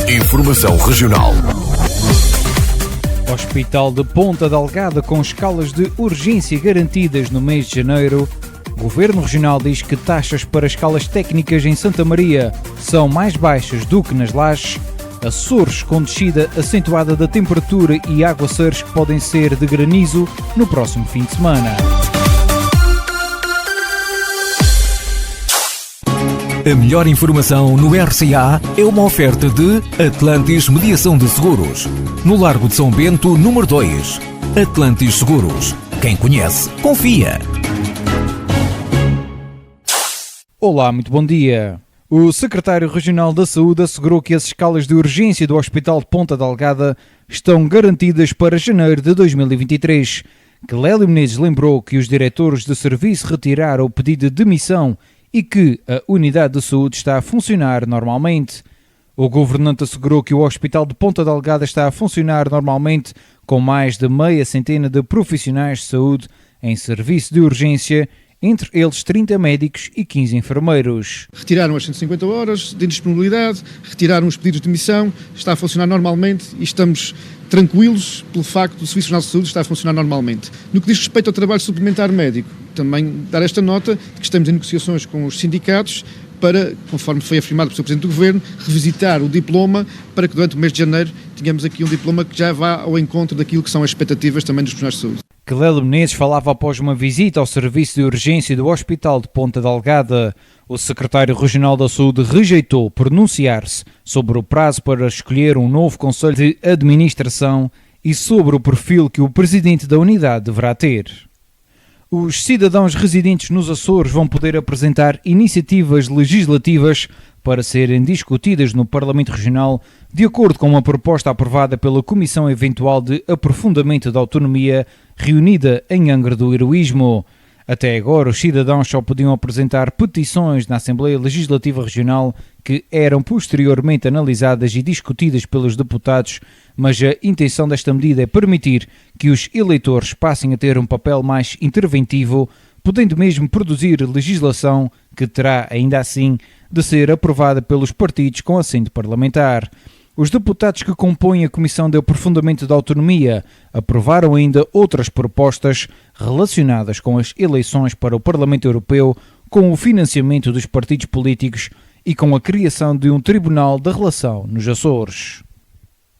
Informação Regional. Hospital de Ponta Delgada com escalas de urgência garantidas no mês de janeiro. O Governo Regional diz que taxas para escalas técnicas em Santa Maria são mais baixas do que nas Lajes. Açores com descida acentuada da temperatura e aguaceiros que podem ser de granizo no próximo fim de semana. A melhor informação no RCA é uma oferta de Atlantis Mediação de Seguros. No Largo de São Bento, número 2. Atlantis Seguros. Quem conhece, confia. Olá, muito bom dia. O Secretário Regional da Saúde assegurou que as escalas de urgência do Hospital de Ponta Delgada estão garantidas para janeiro de 2023. Clélio Menezes lembrou que os diretores de serviço retiraram o pedido de demissão e que a unidade de saúde está a funcionar normalmente. O governante assegurou que o Hospital de Ponta Delgada está a funcionar normalmente com mais de meia centena de profissionais de saúde em serviço de urgência, entre eles 30 médicos e 15 enfermeiros. Retiraram as 150 horas de indisponibilidade, retiraram os pedidos de demissão, está a funcionar normalmente e estamos tranquilos pelo facto do Serviço Nacional de Saúde estar a funcionar normalmente. No que diz respeito ao trabalho suplementar médico, também dar esta nota de que estamos em negociações com os sindicatos para, conforme foi afirmado pelo Sr. Presidente do Governo, revisitar o diploma para que durante o mês de janeiro tenhamos aqui um diploma que já vá ao encontro daquilo que são as expectativas também dos profissionais de saúde. Clélio Menezes falava após uma visita ao serviço de urgência do Hospital de Ponta Delgada. O secretário regional da Saúde rejeitou pronunciar-se sobre o prazo para escolher um novo Conselho de Administração e sobre o perfil que o presidente da unidade deverá ter. Os cidadãos residentes nos Açores vão poder apresentar iniciativas legislativas para serem discutidas no Parlamento Regional, de acordo com uma proposta aprovada pela Comissão Eventual de Aprofundamento da Autonomia, reunida em Angra do Heroísmo. Até agora, os cidadãos só podiam apresentar petições na Assembleia Legislativa Regional que eram posteriormente analisadas e discutidas pelos deputados, mas a intenção desta medida é permitir que os eleitores passem a ter um papel mais interventivo, podendo mesmo produzir legislação que terá, ainda assim, de ser aprovada pelos partidos com assento parlamentar. Os deputados que compõem a Comissão de Aprofundamento da Autonomia aprovaram ainda outras propostas relacionadas com as eleições para o Parlamento Europeu, com o financiamento dos partidos políticos e com a criação de um Tribunal da Relação nos Açores.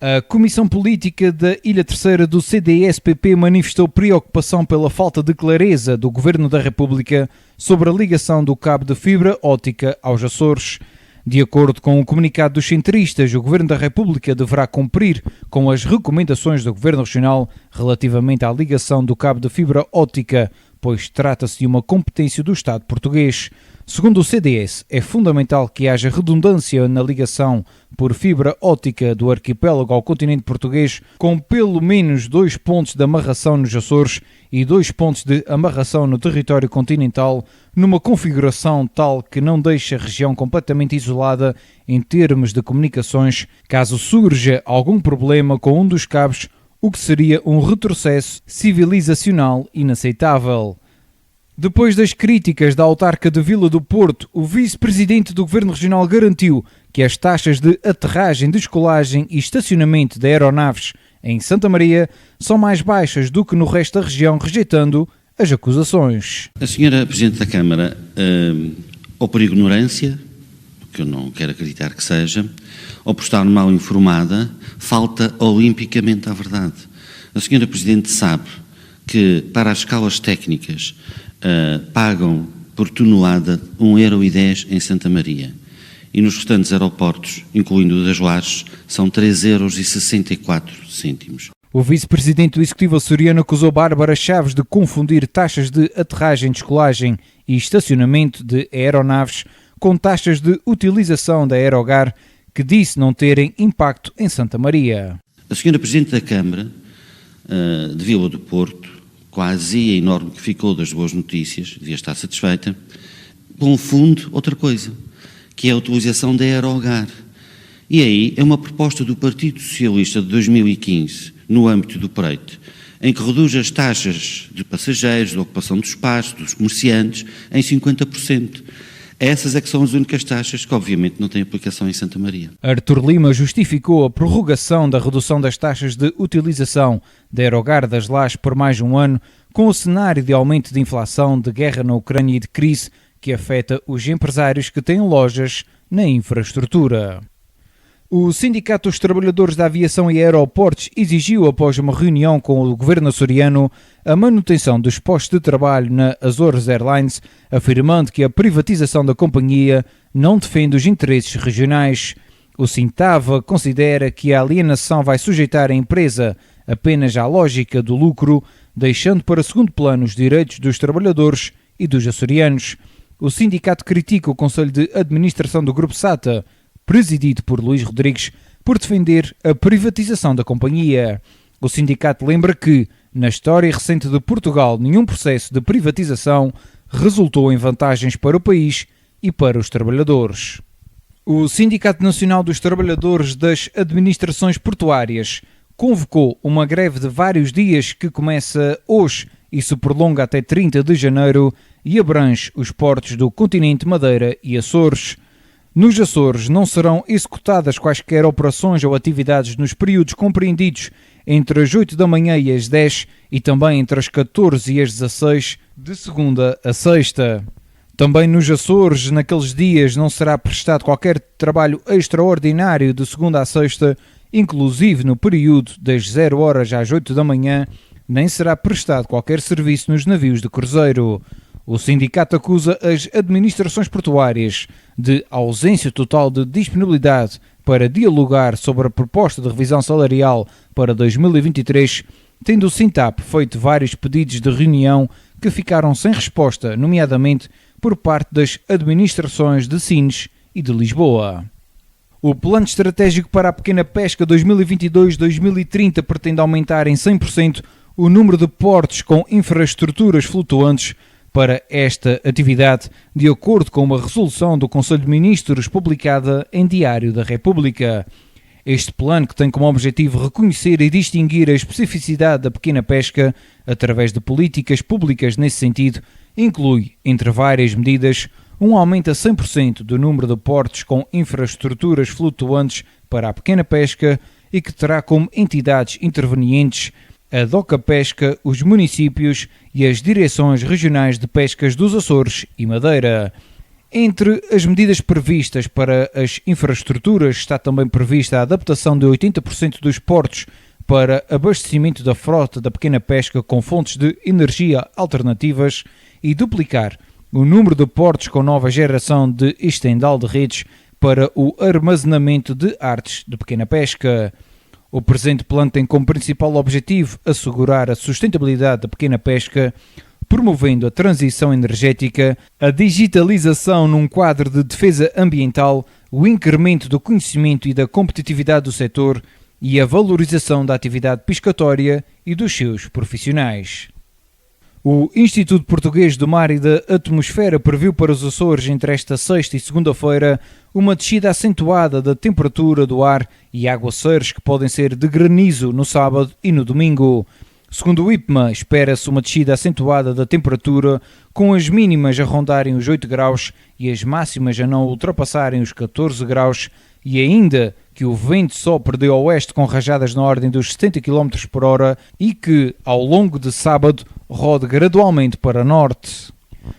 A Comissão Política da Ilha Terceira do CDS-PP manifestou preocupação pela falta de clareza do Governo da República sobre a ligação do cabo de fibra óptica aos Açores. De acordo com o comunicado dos centristas, o Governo da República deverá cumprir com as recomendações do Governo Regional relativamente à ligação do cabo de fibra óptica, pois trata-se de uma competência do Estado português. Segundo o CDS, é fundamental que haja redundância na ligação por fibra óptica do arquipélago ao continente português, com pelo menos 2 pontos de amarração nos Açores e 2 pontos de amarração no território continental, numa configuração tal que não deixe a região completamente isolada em termos de comunicações, caso surja algum problema com um dos cabos, o que seria um retrocesso civilizacional inaceitável. Depois das críticas da autarca de Vila do Porto, o vice-presidente do Governo Regional garantiu que as taxas de aterragem, descolagem e estacionamento de aeronaves em Santa Maria são mais baixas do que no resto da região, rejeitando as acusações. A senhora Presidente da Câmara, ou por ignorância, que eu não quero acreditar que seja, ou por estar mal informada, falta olimpicamente à verdade. A senhora Presidente sabe que para as escalas técnicas pagam por tonelada 1,10 € em Santa Maria e nos restantes aeroportos, incluindo o das Lajes, são 3,64 €. O vice-presidente do Executivo açoriano acusou Bárbara Chaves de confundir taxas de aterragem, descolagem e estacionamento de aeronaves com taxas de utilização da Aerogar, que disse não terem impacto em Santa Maria. A senhora Presidente da Câmara de Vila do Porto, com a azia enorme que ficou das boas notícias, devia estar satisfeita, confunde outra coisa, que é a utilização da Aerogar. E aí é uma proposta do Partido Socialista de 2015, no âmbito do Preito, em que reduz as taxas de passageiros, de ocupação do espaço, dos comerciantes, em 50%. Essas é que são as únicas taxas que obviamente não têm aplicação em Santa Maria. Artur Lima justificou a prorrogação da redução das taxas de utilização da Aerogar das Lajes por mais um ano com o cenário de aumento de inflação, de guerra na Ucrânia e de crise que afeta os empresários que têm lojas na infraestrutura. O Sindicato dos Trabalhadores da Aviação e Aeroportos exigiu, após uma reunião com o governo açoriano, a manutenção dos postos de trabalho na Azores Airlines, afirmando que a privatização da companhia não defende os interesses regionais. O Sintava considera que a alienação vai sujeitar a empresa apenas à lógica do lucro, deixando para segundo plano os direitos dos trabalhadores e dos açorianos. O sindicato critica o Conselho de Administração do Grupo SATA, presidido por Luís Rodrigues, por defender a privatização da companhia. O sindicato lembra que, na história recente de Portugal, nenhum processo de privatização resultou em vantagens para o país e para os trabalhadores. O Sindicato Nacional dos Trabalhadores das Administrações Portuárias convocou uma greve de vários dias que começa hoje e se prolonga até 30 de janeiro e abrange os portos do continente, Madeira e Açores. Nos Açores não serão executadas quaisquer operações ou atividades nos períodos compreendidos entre as 8 da manhã e as 10 e também entre as 14 e as 16, de segunda a sexta. Também nos Açores, naqueles dias, não será prestado qualquer trabalho extraordinário de segunda a sexta, inclusive no período das 0 horas às 8 da manhã, nem será prestado qualquer serviço nos navios de cruzeiro. O sindicato acusa as administrações portuárias de ausência total de disponibilidade para dialogar sobre a proposta de revisão salarial para 2023, tendo o Sintap feito vários pedidos de reunião que ficaram sem resposta, nomeadamente por parte das administrações de Sines e de Lisboa. O Plano Estratégico para a Pequena Pesca 2022-2030 pretende aumentar em 100% o número de portos com infraestruturas flutuantes para esta atividade, de acordo com uma resolução do Conselho de Ministros publicada em Diário da República. Este plano, que tem como objetivo reconhecer e distinguir a especificidade da pequena pesca através de políticas públicas nesse sentido, inclui, entre várias medidas, um aumento a 100% do número de portos com infraestruturas flutuantes para a pequena pesca e que terá como entidades intervenientes a DOCA Pesca, os municípios e as direções regionais de pescas dos Açores e Madeira. Entre as medidas previstas para as infraestruturas está também prevista a adaptação de 80% dos portos para abastecimento da frota da pequena pesca com fontes de energia alternativas e duplicar o número de portos com nova geração de estendal de redes para o armazenamento de artes de pequena pesca. O presente plano tem como principal objetivo assegurar a sustentabilidade da pequena pesca, promovendo a transição energética, a digitalização num quadro de defesa ambiental, o incremento do conhecimento e da competitividade do setor e a valorização da atividade pescatória e dos seus profissionais. O Instituto Português do Mar e da Atmosfera previu para os Açores entre esta sexta e segunda-feira uma descida acentuada da temperatura do ar e aguaceiros que podem ser de granizo no sábado e no domingo. Segundo o IPMA, espera-se uma descida acentuada da temperatura, com as mínimas a rondarem os 8 graus e as máximas a não ultrapassarem os 14 graus, e ainda que o vento sopre de oeste com rajadas na ordem dos 70 km por hora e que, ao longo de sábado, rode gradualmente para norte.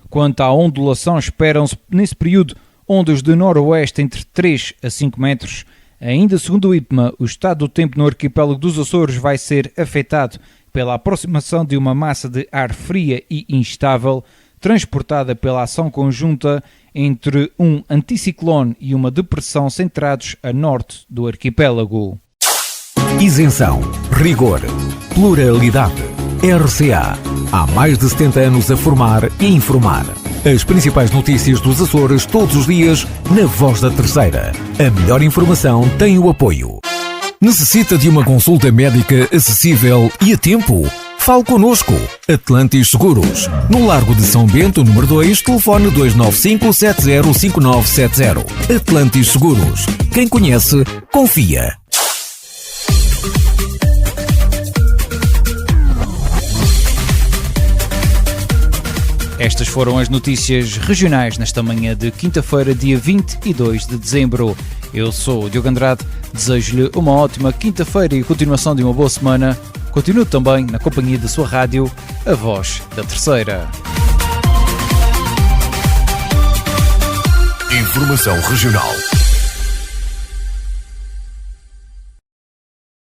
Quanto à ondulação, esperam-se nesse período ondas de noroeste entre 3 a 5 metros. Ainda segundo o IPMA, o estado do tempo no arquipélago dos Açores vai ser afetado pela aproximação de uma massa de ar fria e instável, transportada pela ação conjunta entre um anticiclone e uma depressão centrados a norte do arquipélago. Isenção, rigor, pluralidade. RCA. Há mais de 70 anos a formar e informar. As principais notícias dos Açores todos os dias na Voz da Terceira. A melhor informação tem o apoio. Necessita de uma consulta médica acessível e a tempo? Fale connosco. Atlantis Seguros. No Largo de São Bento, número 2, telefone 295-705970. Atlantis Seguros. Quem conhece, confia. Estas foram as notícias regionais nesta manhã de quinta-feira, dia 22 de dezembro. Eu sou o Diogo Andrade, desejo-lhe uma ótima quinta-feira e a continuação de uma boa semana. Continue também na companhia da sua rádio, a Voz da Terceira. Informação Regional.